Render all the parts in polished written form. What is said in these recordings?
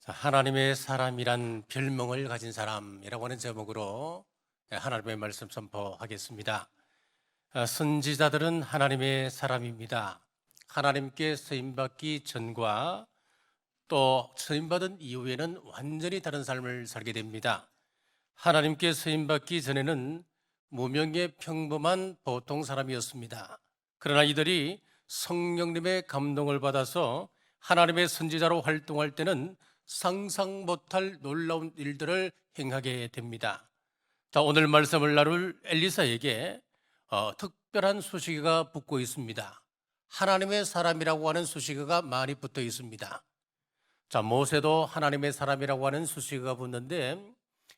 하나님의 사람이란 별명을 가진 사람이라고 하는 제목으로 하나님의 말씀 선포하겠습니다. 선지자들은 하나님의 사람입니다. 하나님께 쓰임받기 전과 또 쓰임받은 이후에는 완전히 다른 삶을 살게 됩니다. 하나님께 쓰임받기 전에는 무명의 평범한 보통 사람이었습니다. 그러나 이들이 성령님의 감동을 받아서 하나님의 선지자로 활동할 때는 상상 못할 놀라운 일들을 행하게 됩니다. 자, 오늘 말씀을 나눌 엘리사에게 특별한 수식어가 붙고 있습니다. 하나님의 사람이라고 하는 수식어가 많이 붙어 있습니다. 자, 모세도 하나님의 사람이라고 하는 수식어가 붙는데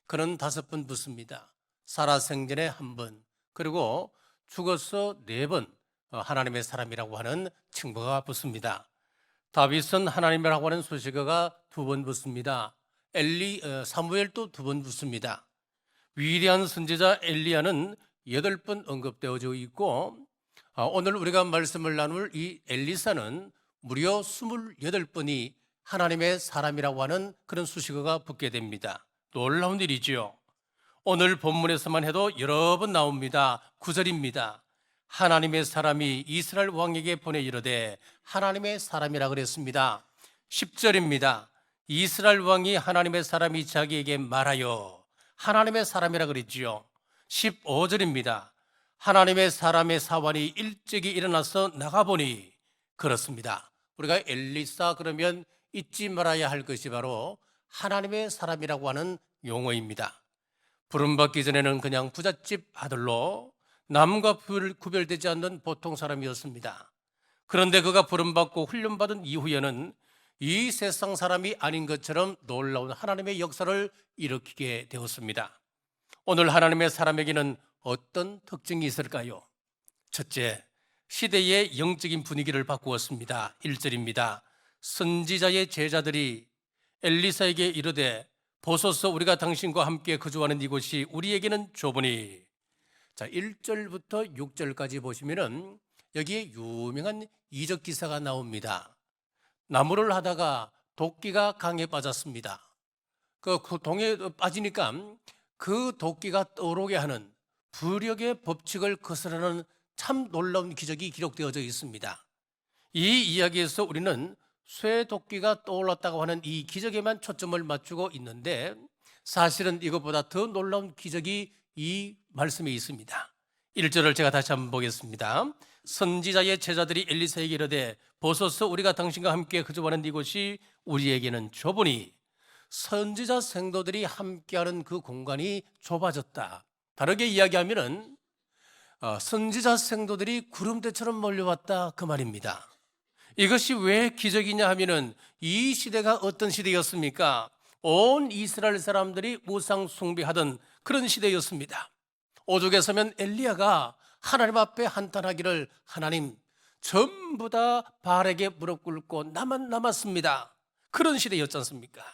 그는 5번 붙습니다. 살아생전에 1번, 그리고 죽어서 4번 하나님의 사람이라고 하는 칭호가 붙습니다. 다윗은 하나님이라고 하는 수식어가 2번 붙습니다. 사무엘도 2번 붙습니다. 위대한 선지자 엘리야는 8번 언급되어져 있고 오늘 우리가 말씀을 나눌 이 엘리사는 무려 28번이 하나님의 사람이라고 하는 그런 수식어가 붙게 됩니다. 놀라운 일이지요. 오늘 본문에서만 해도 여러 번 나옵니다. 9절입니다. 하나님의 사람이 이스라엘 왕에게 보내 이르되 하나님의 사람이라 그랬습니다. 10절입니다. 이스라엘 왕이 하나님의 사람이 자기에게 말하여 하나님의 사람이라 그랬지요. 15절입니다. 하나님의 사람의 사환이 일찍이 일어나서 나가보니 그렇습니다. 우리가 엘리사 그러면 잊지 말아야 할 것이 바로 하나님의 사람이라고 하는 용어입니다. 부름받기 전에는 그냥 부잣집 아들로 남과 구별되지 않는 보통 사람이었습니다. 그런데 그가 부름받고 훈련받은 이후에는 이 세상 사람이 아닌 것처럼 놀라운 하나님의 역사를 일으키게 되었습니다. 오늘 하나님의 사람에게는 어떤 특징이 있을까요? 첫째, 시대의 영적인 분위기를 바꾸었습니다. 1절입니다. 선지자의 제자들이 엘리사에게 이르되 보소서 우리가 당신과 함께 거주하는 이곳이 우리에게는 좁으니. 자, 1절부터 6절까지 보시면은 여기에 유명한 이적 기사가 나옵니다. 나무를 하다가 도끼가 강에 빠졌습니다. 그 동에 빠지니까 그 도끼가 떠오르게 하는 부력의 법칙을 거스르는 참 놀라운 기적이 기록되어져 있습니다. 이 이야기에서 우리는 쇠도끼가 떠올랐다고 하는 이 기적에만 초점을 맞추고 있는데 사실은 이것보다 더 놀라운 기적이 이 말씀에 있습니다. 1절을 제가 다시 한번 보겠습니다. 선지자의 제자들이 엘리사에게 이르되 보소서 우리가 당신과 함께 거주하는 이곳이 우리에게는 좁으니. 선지자 생도들이 함께하는 그 공간이 좁아졌다. 다르게 이야기하면은 선지자 생도들이 구름대처럼 몰려왔다 그 말입니다. 이것이 왜 기적이냐 하면은 이 시대가 어떤 시대였습니까? 온 이스라엘 사람들이 우상 숭배하던 그런 시대였습니다. 오죽에 서면 엘리야가 하나님 앞에 한탄하기를 하나님 전부 다 바알에게 무릎 꿇고 나만 남았습니다. 그런 시대였지 않습니까?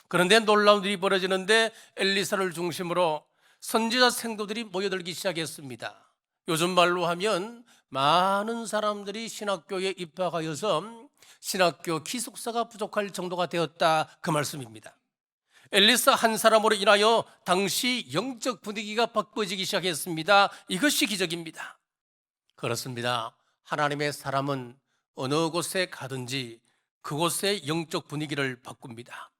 그런데 놀라운 일이 벌어지는데 엘리사를 중심으로 선지자 생도들이 모여들기 시작했습니다. 요즘 말로 하면 많은 사람들이 신학교에 입학하여서 신학교 기숙사가 부족할 정도가 되었다 그 말씀입니다. 엘리사 한 사람으로 인하여 당시 영적 분위기가 바꿔지기 시작했습니다. 이것이 기적입니다. 그렇습니다. 하나님의 사람은 어느 곳에 가든지 그곳의 영적 분위기를 바꿉니다.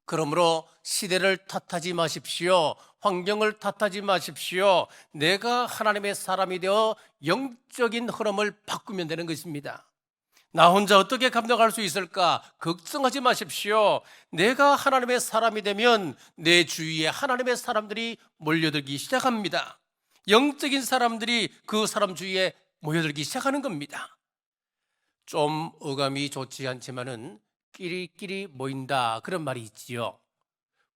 그러므로 시대를 탓하지 마십시오. 환경을 탓하지 마십시오. 내가 하나님의 사람이 되어 영적인 흐름을 바꾸면 되는 것입니다. 나 혼자 어떻게 감당할 수 있을까? 걱정하지 마십시오. 내가 하나님의 사람이 되면 내 주위에 하나님의 사람들이 몰려들기 시작합니다. 영적인 사람들이 그 사람 주위에 모여들기 시작하는 겁니다. 좀 어감이 좋지 않지만은 끼리끼리 모인다 그런 말이 있지요.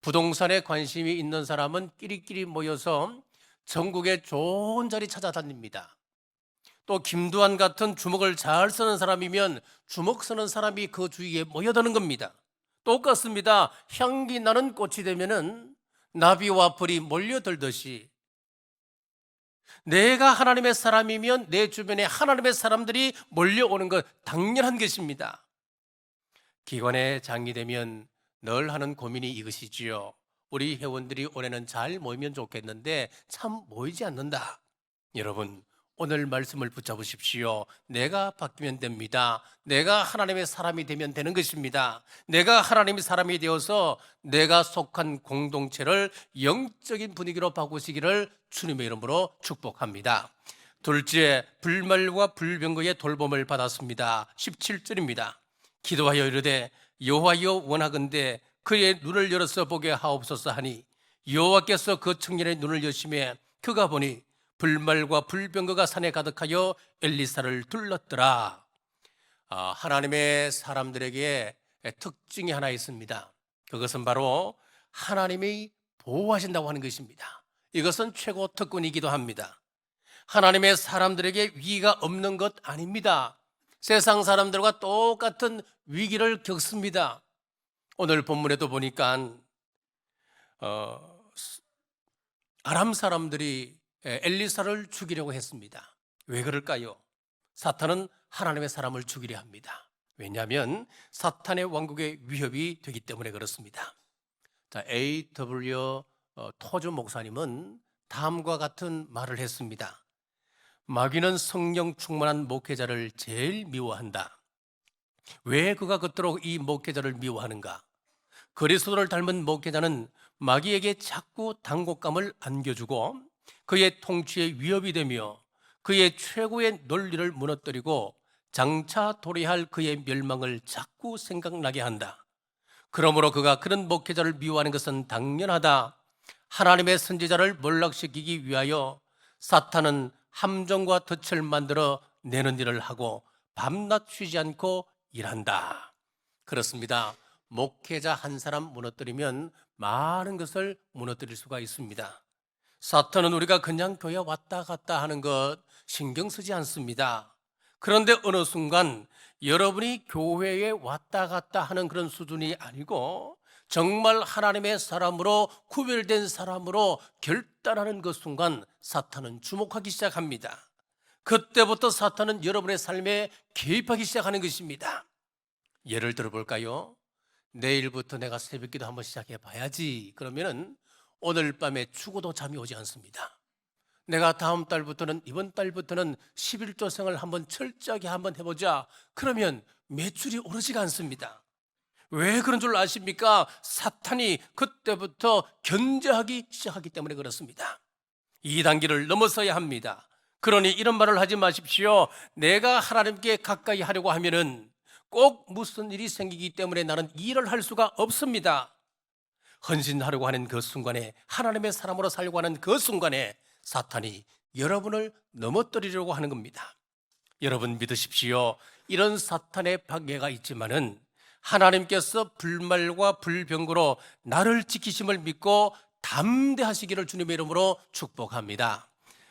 부동산에 관심이 있는 사람은 끼리끼리 모여서 전국에 좋은 자리 찾아다닙니다. 또 김두한 같은 주먹을 잘 쓰는 사람이면 주먹 쓰는 사람이 그 주위에 모여드는 겁니다. 똑같습니다. 향기 나는 꽃이 되면은 나비와 벌이 몰려들듯이 내가 하나님의 사람이면 내 주변에 하나님의 사람들이 몰려오는 것 당연한 것입니다. 기관에 장이 되면 늘 하는 고민이 이것이지요. 우리 회원들이 올해는 잘 모이면 좋겠는데 참 모이지 않는다. 여러분, 오늘 말씀을 붙잡으십시오. 내가 바뀌면 됩니다. 내가 하나님의 사람이 되면 되는 것입니다. 내가 하나님의 사람이 되어서 내가 속한 공동체를 영적인 분위기로 바꾸시기를 주님의 이름으로 축복합니다. 둘째, 불말과 불병거의 돌봄을 받았습니다. 17절입니다. 기도하여 이르되 여호와여 원하건대 그의 눈을 열어서 보게 하옵소서 하니 여호와께서 그 청년의 눈을 여시매 그가 보니 불말과 불병거가 산에 가득하여 엘리사를 둘렀더라. 하나님의 사람들에게 특징이 하나 있습니다. 그것은 바로 하나님이 보호하신다고 하는 것입니다. 이것은 최고 특권이기도 합니다. 하나님의 사람들에게 위기가 없는 것 아닙니다. 세상 사람들과 똑같은 위기를 겪습니다. 오늘 본문에도 보니까 아람 사람들이 엘리사를 죽이려고 했습니다. 왜 그럴까요? 사탄은 하나님의 사람을 죽이려 합니다. 왜냐하면 사탄의 왕국의 위협이 되기 때문에 그렇습니다. 자, A.W. 토주 목사님은 다음과 같은 말을 했습니다. 마귀는 성령 충만한 목회자를 제일 미워한다. 왜 그가 그토록 이 목회자를 미워하는가? 그리스도를 닮은 목회자는 마귀에게 자꾸 당혹감을 안겨주고 그의 통치에 위협이 되며 그의 최고의 논리를 무너뜨리고 장차 도래할 그의 멸망을 자꾸 생각나게 한다. 그러므로 그가 그런 목회자를 미워하는 것은 당연하다. 하나님의 선지자를 몰락시키기 위하여 사탄은 함정과 덫을 만들어 내는 일을 하고 밤낮 쉬지 않고 일한다. 그렇습니다. 목회자 한 사람 무너뜨리면 많은 것을 무너뜨릴 수가 있습니다. 사탄은 우리가 그냥 교회 왔다 갔다 하는 것 신경 쓰지 않습니다. 그런데 어느 순간 여러분이 교회에 왔다 갔다 하는 그런 수준이 아니고 정말 하나님의 사람으로 구별된 사람으로 결단하는 그 순간 사탄은 주목하기 시작합니다. 그때부터 사탄은 여러분의 삶에 개입하기 시작하는 것입니다. 예를 들어볼까요? 내일부터 내가 새벽기도 한번 시작해 봐야지. 그러면은 오늘 밤에 죽어도 잠이 오지 않습니다. 내가 다음 달부터는 이번 달부터는 11조생을 한번 철저하게 한번 해보자. 그러면 매출이 오르지가 않습니다. 왜 그런 줄 아십니까? 사탄이 그때부터 견제하기 시작하기 때문에 그렇습니다. 이 단계를 넘어서야 합니다. 그러니 이런 말을 하지 마십시오. 내가 하나님께 가까이 하려고 하면은 꼭 무슨 일이 생기기 때문에 나는 일을 할 수가 없습니다. 헌신하려고 하는 그 순간에, 하나님의 사람으로 살려고 하는 그 순간에 사탄이 여러분을 넘어뜨리려고 하는 겁니다. 여러분 믿으십시오. 이런 사탄의 박해가 있지만은 하나님께서 불말과 불병거로 나를 지키심을 믿고 담대하시기를 주님의 이름으로 축복합니다.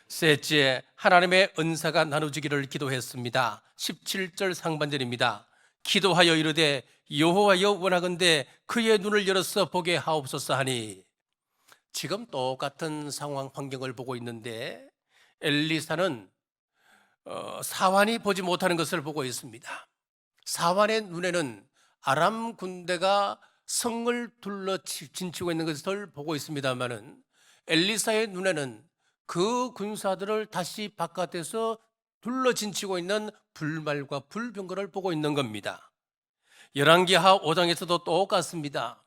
셋째, 하나님의 은사가 나눠지기를 기도했습니다. 17절 상반절입니다. 기도하여 이르되 여호와여 원하건대 그의 눈을 열어서 보게 하옵소서 하니, 지금 똑같은 상황 환경을 보고 있는데 엘리사는 사환이 보지 못하는 것을 보고 있습니다. 사환의 눈에는 아람 군대가 성을 둘러 진치고 있는 것을 보고 있습니다마는 엘리사의 눈에는 그 군사들을 다시 바깥에서 둘러 진치고 있는 불말과 불병거를 보고 있는 겁니다. 열왕기하 5장에서도 똑같습니다.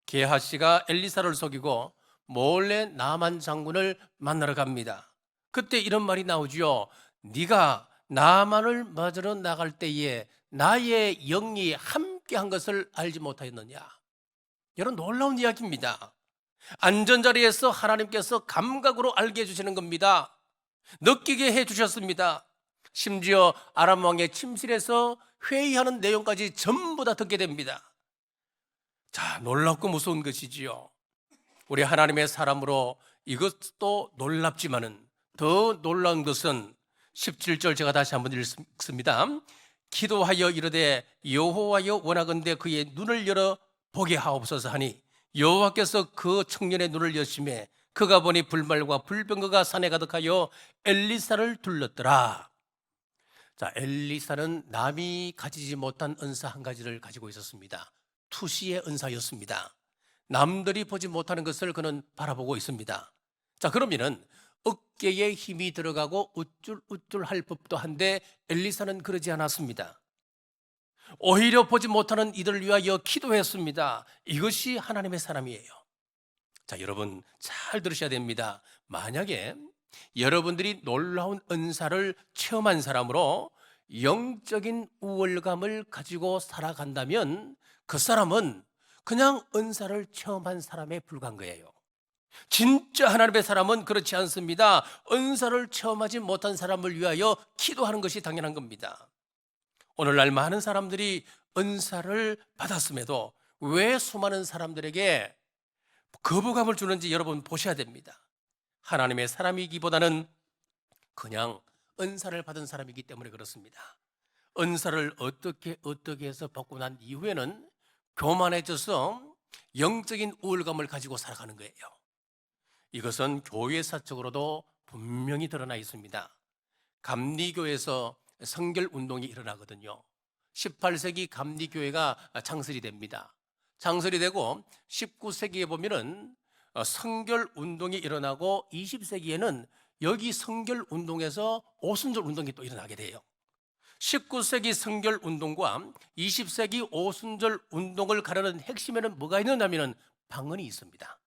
게하시가 엘리사를 속이고 몰래 나만 장군을 만나러 갑니다. 그때 이런 말이 나오죠. 네가 나만을 맞으러 나갈 때에 나의 영이 함께한 것을 알지 못하였느냐. 이런 놀라운 이야기입니다. 안전자리에서 하나님께서 감각으로 알게 해주시는 겁니다. 느끼게 해주셨습니다. 심지어 아람 왕의 침실에서 회의하는 내용까지 전부 다 듣게 됩니다. 자, 놀랍고 무서운 것이지요. 우리 하나님의 사람으로 이것도 놀랍지만은 더 놀라운 것은 17절 제가 다시 한번 읽습니다. 기도하여 이르되 여호와여 원하건대 그의 눈을 열어 보게 하옵소서 하니 여호와께서 그 청년의 눈을 여심해 그가 보니 불말과 불병거가 산에 가득하여 엘리사를 둘렀더라. 자, 엘리사는 남이 가지지 못한 은사 한 가지를 가지고 있었습니다. 투시의 은사였습니다. 남들이 보지 못하는 것을 그는 바라보고 있습니다. 자, 그러면은 어깨에 힘이 들어가고 우쭐우쭐 할 법도 한데 엘리사는 그러지 않았습니다. 오히려 보지 못하는 이들을 위하여 기도했습니다. 이것이 하나님의 사람이에요. 자, 여러분 잘 들으셔야 됩니다. 만약에 여러분들이 놀라운 은사를 체험한 사람으로 영적인 우월감을 가지고 살아간다면 그 사람은 그냥 은사를 체험한 사람에 불과한 거예요. 진짜 하나님의 사람은 그렇지 않습니다. 은사를 체험하지 못한 사람을 위하여 기도하는 것이 당연한 겁니다. 오늘날 많은 사람들이 은사를 받았음에도 왜 수많은 사람들에게 거부감을 주는지 여러분 보셔야 됩니다. 하나님의 사람이기보다는 그냥 은사를 받은 사람이기 때문에 그렇습니다. 은사를 어떻게 해서 받고 난 이후에는 교만해져서 영적인 우월감을 가지고 살아가는 거예요. 이것은 교회사적으로도 분명히 드러나 있습니다. 감리교에서 성결운동이 일어나거든요. 18세기 감리교회가 창설이 됩니다. 창설이 되고 19세기에 보면은 성결운동이 일어나고 20세기에는 여기 성결운동에서 오순절운동이 또 일어나게 돼요. 19세기 성결운동과 20세기 오순절운동을 가르는 핵심에는 뭐가 있느냐면 방언이 있습니다.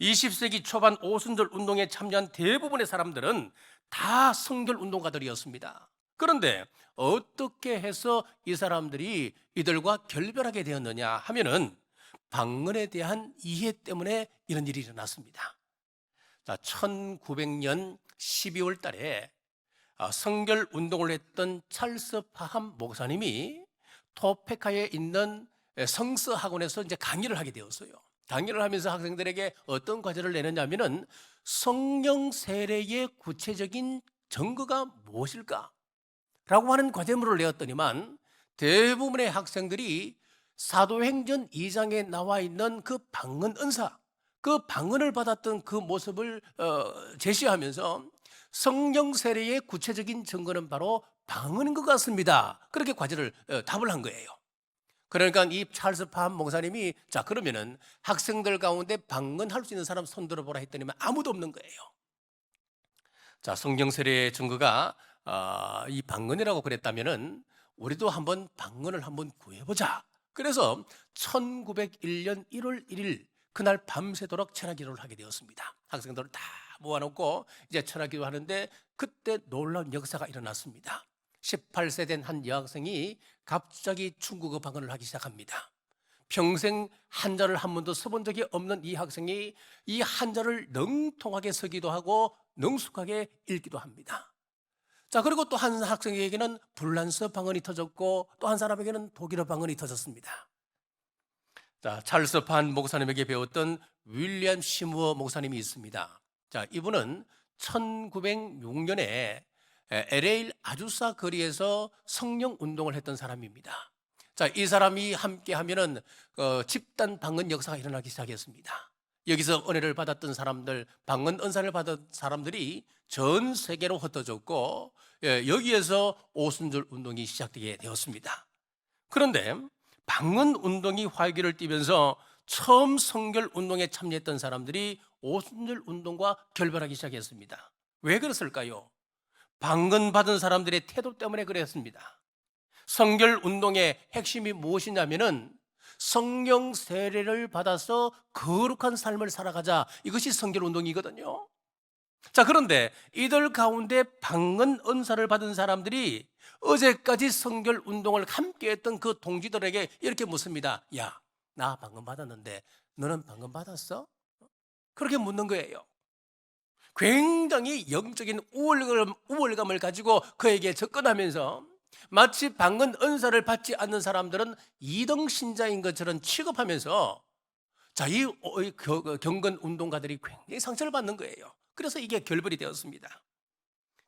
20세기 초반 오순절운동에 참여한 대부분의 사람들은 다 성결운동가들이었습니다. 그런데 어떻게 해서 이 사람들이 이들과 결별하게 되었느냐 하면은 방언에 대한 이해 때문에 이런 일이 일어났습니다. 자, 1900년 12월 달에 성결 운동을 했던 찰스 파함 목사님이 토페카에 있는 성서 학원에서 이제 강의를 하게 되었어요. 강의를 하면서 학생들에게 어떤 과제를 내느냐면은 성령 세례의 구체적인 증거가 무엇일까? 라고 하는 과제물을 내었더니만 대부분의 학생들이 사도행전 2장에 나와 있는 그 방언 은사, 그 방언을 받았던 그 모습을 제시하면서 성령 세례의 구체적인 증거는 바로 방언인 것 같습니다. 그렇게 과제를 답을 한 거예요. 그러니까 이 찰스 파함 목사님이 자, 그러면은 학생들 가운데 방언할 수 있는 사람 손 들어보라 했더니만 아무도 없는 거예요. 자, 성령 세례의 증거가 이 방언이라고 그랬다면은 우리도 한번 방언을 한번 구해보자. 그래서 1901년 1월 1일 그날 밤새도록 철학기도를 하게 되었습니다. 학생들을 다 모아놓고 이제 철학기도 하는데 그때 놀라운 역사가 일어났습니다. 18세 된 한 여학생이 갑자기 중국어 방언을 하기 시작합니다. 평생 한자를 한 번도 써본 적이 없는 이 학생이 이 한자를 능통하게 쓰기도 하고 능숙하게 읽기도 합니다. 자, 그리고 또 한 학생에게는 불란서 방언이 터졌고 또 한 사람에게는 독일어 방언이 터졌습니다. 자, 찰스 판 목사님에게 배웠던 윌리엄 시무어 목사님이 있습니다. 자, 이분은 1906년에 LA 아주사 거리에서 성령 운동을 했던 사람입니다. 자, 이 사람이 함께 하면은 집단 방언 역사가 일어나기 시작했습니다. 여기서 은혜를 받았던 사람들, 방언 은사를 받은 사람들이 전 세계로 흩어졌고 여기에서 오순절 운동이 시작되게 되었습니다. 그런데 방언 운동이 활기를 띠면서 처음 성결 운동에 참여했던 사람들이 오순절 운동과 결별하기 시작했습니다. 왜 그랬을까요? 방언 받은 사람들의 태도 때문에 그랬습니다. 성결 운동의 핵심이 무엇이냐면은 성령 세례를 받아서 거룩한 삶을 살아가자. 이것이 성결 운동이거든요. 자, 그런데 이들 가운데 방언 은사를 받은 사람들이 어제까지 성결 운동을 함께 했던 그 동지들에게 이렇게 묻습니다. 야, 나 방언 받았는데 너는 방언 받았어? 그렇게 묻는 거예요. 굉장히 영적인 우월감을 가지고 그에게 접근하면서 마치 방언 은사를 받지 않는 사람들은 2등 신자인 것처럼 취급하면서 자, 이 경건 운동가들이 굉장히 상처를 받는 거예요. 그래서 이게 결별이 되었습니다.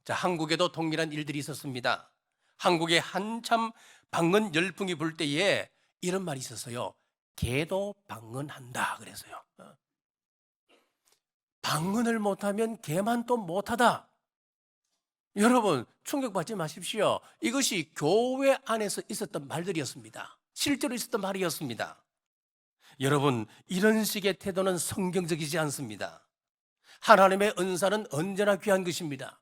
자, 한국에도 동일한 일들이 있었습니다. 한국에 한참 방언 열풍이 불 때에 이런 말이 있었어요. 개도 방언한다 그래서요. 방언을 못하면 개만 또 못하다. 여러분 충격받지 마십시오. 이것이 교회 안에서 있었던 말들이었습니다. 실제로 있었던 말이었습니다. 여러분, 이런 식의 태도는 성경적이지 않습니다. 하나님의 은사는 언제나 귀한 것입니다.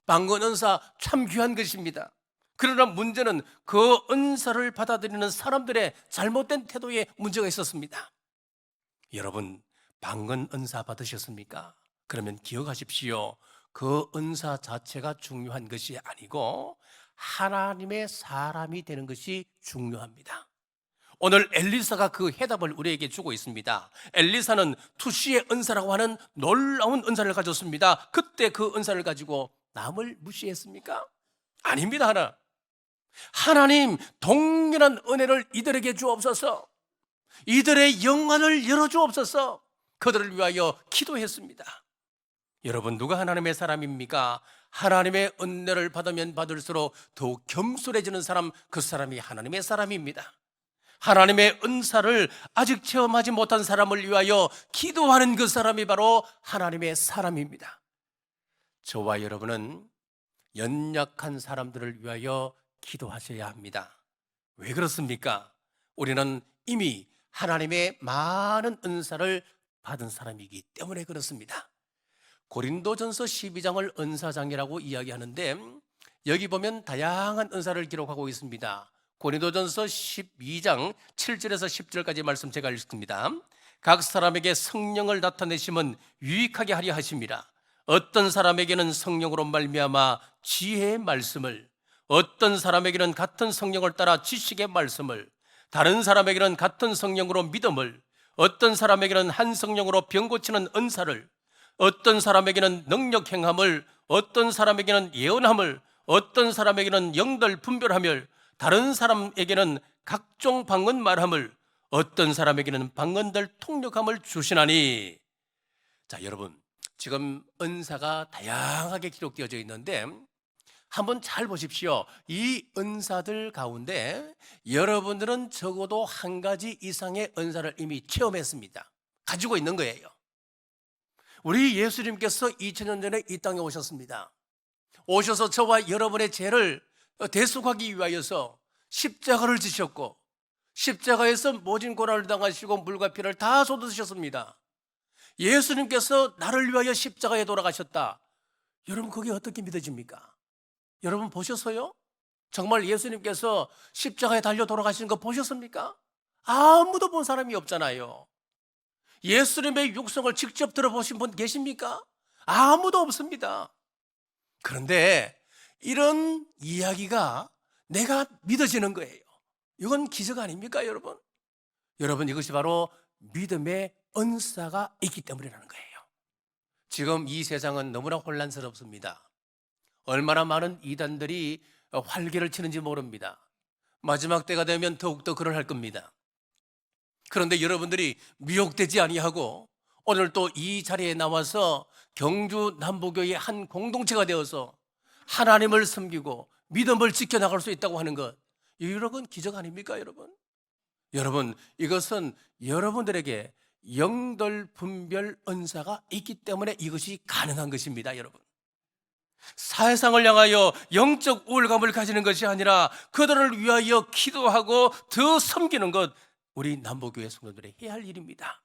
방언 은사 참 귀한 것입니다. 그러나 문제는 그 은사를 받아들이는 사람들의 잘못된 태도에 문제가 있었습니다. 여러분, 방언 은사 받으셨습니까? 그러면 기억하십시오. 그 은사 자체가 중요한 것이 아니고 하나님의 사람이 되는 것이 중요합니다. 오늘 엘리사가 그 해답을 우리에게 주고 있습니다. 엘리사는 투시의 은사라고 하는 놀라운 은사를 가졌습니다. 그때 그 은사를 가지고 남을 무시했습니까? 아닙니다. 하나님 동일한 은혜를 이들에게 주옵소서, 이들의 영안을 열어주옵소서, 그들을 위하여 기도했습니다. 여러분, 누가 하나님의 사람입니까? 하나님의 은혜를 받으면 받을수록 더욱 겸손해지는 사람, 그 사람이 하나님의 사람입니다. 하나님의 은사를 아직 체험하지 못한 사람을 위하여 기도하는 그 사람이 바로 하나님의 사람입니다. 저와 여러분은 연약한 사람들을 위하여 기도하셔야 합니다. 왜 그렇습니까? 우리는 이미 하나님의 많은 은사를 받은 사람이기 때문에 그렇습니다. 고린도전서 12장을 은사장이라고 이야기하는데 여기 보면 다양한 은사를 기록하고 있습니다. 고린도전서 12장 7절에서 10절까지 말씀 제가 읽습니다. 각 사람에게 성령을 나타내심은 유익하게 하려 하심이라. 어떤 사람에게는 성령으로 말미암아 지혜의 말씀을, 어떤 사람에게는 같은 성령을 따라 지식의 말씀을, 다른 사람에게는 같은 성령으로 믿음을, 어떤 사람에게는 한 성령으로 병 고치는 은사를, 어떤 사람에게는 능력 행함을, 어떤 사람에게는 예언함을, 어떤 사람에게는 영들 분별함을, 다른 사람에게는 각종 방언 말함을, 어떤 사람에게는 방언들 통역함을 주시나니. 자, 여러분, 지금 은사가 다양하게 기록되어져 있는데 한번 잘 보십시오. 이 은사들 가운데 여러분들은 적어도 한 가지 이상의 은사를 이미 체험했습니다. 가지고 있는 거예요. 우리 예수님께서 2000년 전에 이 땅에 오셨습니다. 오셔서 저와 여러분의 죄를 대속하기 위하여서 십자가를 지셨고, 십자가에서 모진 고난을 당하시고 물과 피를 다 쏟으셨습니다. 예수님께서 나를 위하여 십자가에 돌아가셨다. 여러분, 그게 어떻게 믿어집니까? 여러분 보셨어요? 정말 예수님께서 십자가에 달려 돌아가시는 거 보셨습니까? 아무도 본 사람이 없잖아요. 예수님의 육성을 직접 들어보신 분 계십니까? 아무도 없습니다. 그런데 이런 이야기가 내가 믿어지는 거예요. 이건 기적 아닙니까, 여러분? 여러분, 이것이 바로 믿음의 은사가 있기 때문이라는 거예요. 지금 이 세상은 너무나 혼란스럽습니다. 얼마나 많은 이단들이 활개를 치는지 모릅니다. 마지막 때가 되면 더욱더 그러할 겁니다. 그런데 여러분들이 미혹되지 아니하고 오늘 또 이 자리에 나와서 경주 남부교회의 한 공동체가 되어서 하나님을 섬기고 믿음을 지켜나갈 수 있다고 하는 것, 이런 기적 아닙니까, 여러분? 여러분, 이것은 여러분들에게 영들 분별 은사가 있기 때문에 이것이 가능한 것입니다, 여러분. 사회상을 향하여 영적 우울감을 가지는 것이 아니라 그들을 위하여 기도하고 더 섬기는 것, 우리 남부교회 성도들이 해야 할 일입니다.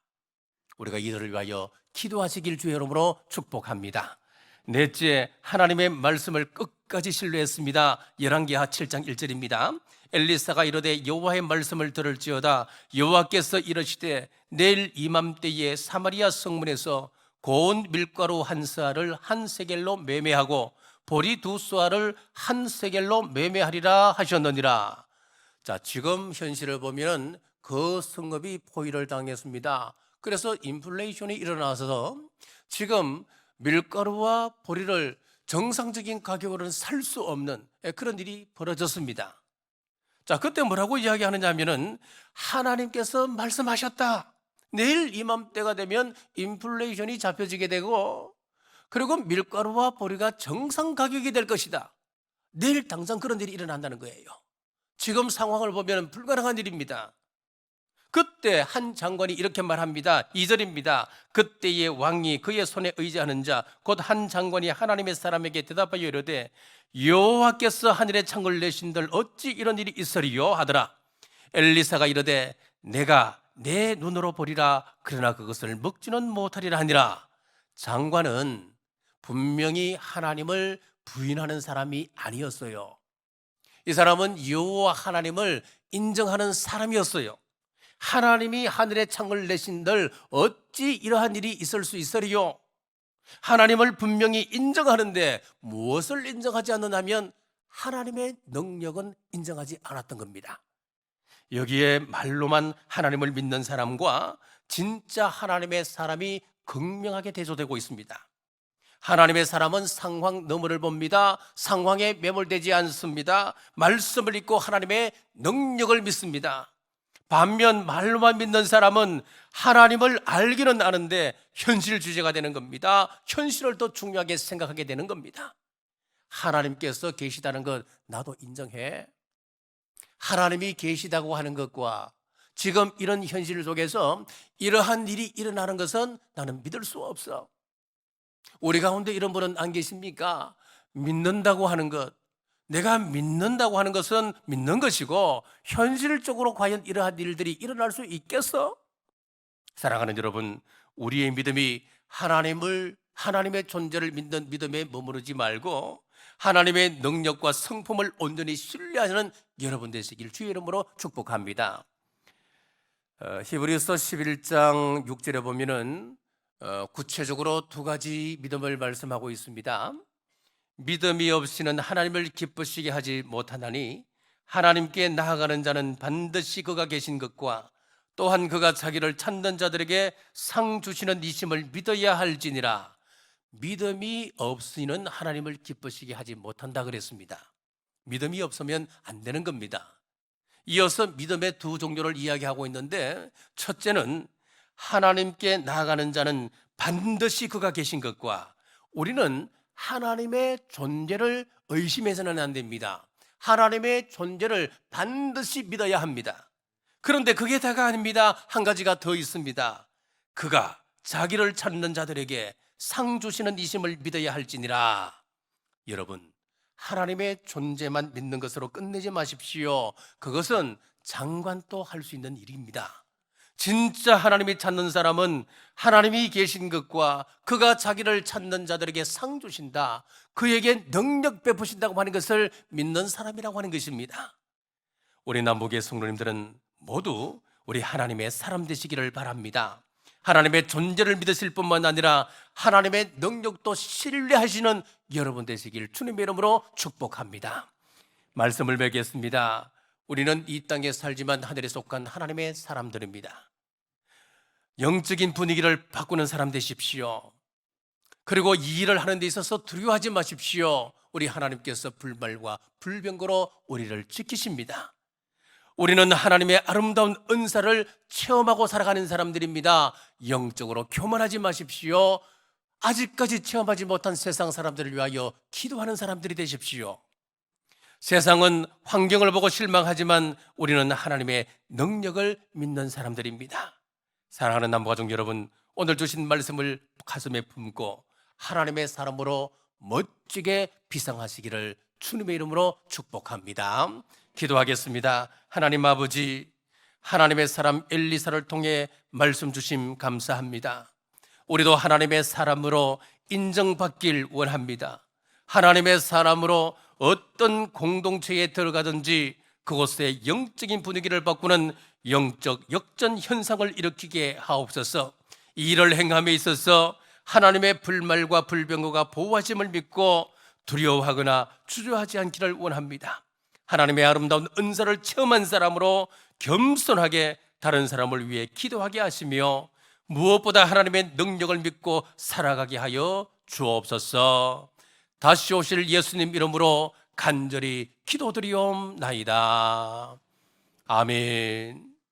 우리가 이들을 위하여 기도하시길 주의 이름으로 축복합니다. 넷째, 하나님의 말씀을 끝까지 신뢰했습니다. 열왕기하 7장 1절입니다. 엘리사가 이르되 여호와의 말씀을 들을지어다. 여호와께서 이르시되 내일 이맘때에 사마리아 성문에서 고운 밀가루 한 쌀을 한 세겔로 매매하고 보리 두 쌀을 한 세겔로 매매하리라 하셨느니라. 자, 지금 현실을 보면 그 성읍이 포위를 당했습니다. 그래서 인플레이션이 일어나서 지금 밀가루와 보리를 정상적인 가격으로는 살 수 없는 그런 일이 벌어졌습니다. 자, 그때 뭐라고 이야기하느냐 하면은 하나님께서 말씀하셨다. 내일 이맘때가 되면 인플레이션이 잡혀지게 되고 그리고 밀가루와 보리가 정상 가격이 될 것이다. 내일 당장 그런 일이 일어난다는 거예요. 지금 상황을 보면 불가능한 일입니다. 그때 한 장관이 이렇게 말합니다. 2절입니다. 그때의 왕이 그의 손에 의지하는 자 곧 한 장관이 하나님의 사람에게 대답하여 이르되 여호와께서 하늘에 창을 내신들 어찌 이런 일이 있으리요 하더라. 엘리사가 이르되 내가 내 눈으로 보리라 그러나 그것을 먹지는 못하리라 하니라. 장관은 분명히 하나님을 부인하는 사람이 아니었어요. 이 사람은 여호와 하나님을 인정하는 사람이었어요. 하나님이 하늘의 창을 내신들 어찌 이러한 일이 있을 수 있으리요? 하나님을 분명히 인정하는데 무엇을 인정하지 않느냐면 하나님의 능력은 인정하지 않았던 겁니다. 여기에 말로만 하나님을 믿는 사람과 진짜 하나님의 사람이 극명하게 대조되고 있습니다. 하나님의 사람은 상황 너머를 봅니다. 상황에 매몰되지 않습니다. 말씀을 읽고 하나님의 능력을 믿습니다. 반면 말로만 믿는 사람은 하나님을 알기는 아는데 현실 주제가 되는 겁니다. 현실을 더 중요하게 생각하게 되는 겁니다. 하나님께서 계시다는 것 나도 인정해. 하나님이 계시다고 하는 것과 지금 이런 현실 속에서 이러한 일이 일어나는 것은 나는 믿을 수 없어. 우리 가운데 이런 분은 안 계십니까? 믿는다고 하는 것, 내가 믿는다고 하는 것은 믿는 것이고 현실적으로 과연 이러한 일들이 일어날 수 있겠어? 사랑하는 여러분, 우리의 믿음이 하나님의 존재를 믿는 믿음에 머무르지 말고 하나님의 능력과 성품을 온전히 신뢰하는 여러분 되시길 주의 이름으로 축복합니다. 히브리서 11장 6절에 보면은 구체적으로 두 가지 믿음을 말씀하고 있습니다. 믿음이 없이는 하나님을 기쁘시게 하지 못하나니 하나님께 나아가는 자는 반드시 그가 계신 것과 또한 그가 자기를 찾는 자들에게 상 주시는 이심을 믿어야 할지니라. 믿음이 없이는 하나님을 기쁘시게 하지 못한다 그랬습니다. 믿음이 없으면 안 되는 겁니다. 이어서 믿음의 두 종류를 이야기하고 있는데, 첫째는 하나님께 나아가는 자는 반드시 그가 계신 것과, 우리는 하나님의 존재를 의심해서는 안 됩니다. 하나님의 존재를 반드시 믿어야 합니다. 그런데 그게 다가 아닙니다. 한 가지가 더 있습니다. 그가 자기를 찾는 자들에게 상 주시는 이심을 믿어야 할지니라. 여러분, 하나님의 존재만 믿는 것으로 끝내지 마십시오. 그것은 장관도 할 수 있는 일입니다. 진짜 하나님이 찾는 사람은 하나님이 계신 것과 그가 자기를 찾는 자들에게 상 주신다, 그에게 능력 베푸신다고 하는 것을 믿는 사람이라고 하는 것입니다. 우리 남북의 성도님들은 모두 우리 하나님의 사람 되시기를 바랍니다. 하나님의 존재를 믿으실 뿐만 아니라 하나님의 능력도 신뢰하시는 여러분 되시길 주님의 이름으로 축복합니다. 말씀을 맺겠습니다. 우리는 이 땅에 살지만 하늘에 속한 하나님의 사람들입니다. 영적인 분위기를 바꾸는 사람 되십시오. 그리고 이 일을 하는 데 있어서 두려워하지 마십시오. 우리 하나님께서 불말과 불병거로 우리를 지키십니다. 우리는 하나님의 아름다운 은사를 체험하고 살아가는 사람들입니다. 영적으로 교만하지 마십시오. 아직까지 체험하지 못한 세상 사람들을 위하여 기도하는 사람들이 되십시오. 세상은 환경을 보고 실망하지만 우리는 하나님의 능력을 믿는 사람들입니다. 사랑하는 남부가족 여러분, 오늘 주신 말씀을 가슴에 품고 하나님의 사람으로 멋지게 비상하시기를 주님의 이름으로 축복합니다. 기도하겠습니다. 하나님 아버지, 하나님의 사람 엘리사를 통해 말씀 주심 감사합니다. 우리도 하나님의 사람으로 인정받길 원합니다. 하나님의 사람으로 어떤 공동체에 들어가든지 그곳의 영적인 분위기를 바꾸는 영적 역전 현상을 일으키게 하옵소서. 이 일을 행함에 있어서 하나님의 불말과 불병거가 보호하심을 믿고 두려워하거나 주저하지 않기를 원합니다. 하나님의 아름다운 은사를 체험한 사람으로 겸손하게 다른 사람을 위해 기도하게 하시며 무엇보다 하나님의 능력을 믿고 살아가게 하여 주옵소서. 다시 오실 예수님 이름으로 간절히 기도드리옵나이다. 아멘.